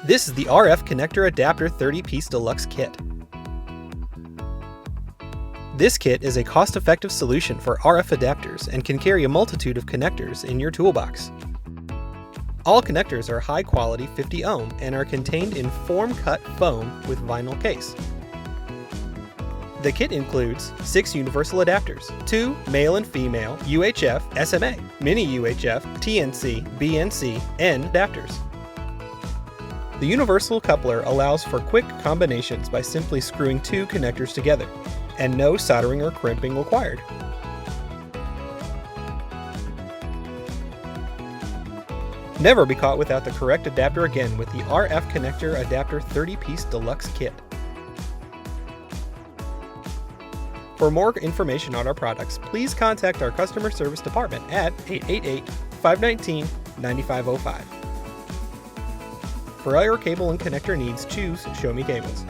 This is the RF Connector Adapter 30 Piece Deluxe Kit. This kit is a cost-effective solution for RF adapters and can carry a multitude of connectors in your toolbox. All connectors are high-quality 50 ohm and are contained in form-cut foam with vinyl case. The kit includes 6 universal adapters, 2 male and female UHF, SMA, Mini-UHF, TNC, BNC, N adapters. The universal coupler allows for quick combinations by simply screwing 2 connectors together, and no soldering or crimping required. Never be caught without the correct adapter again with the RF Connector Adapter 30 Piece Deluxe Kit. For more information on our products, please contact our customer service department at 888-519-9505. For all your cable and connector needs, choose Show Me Cables.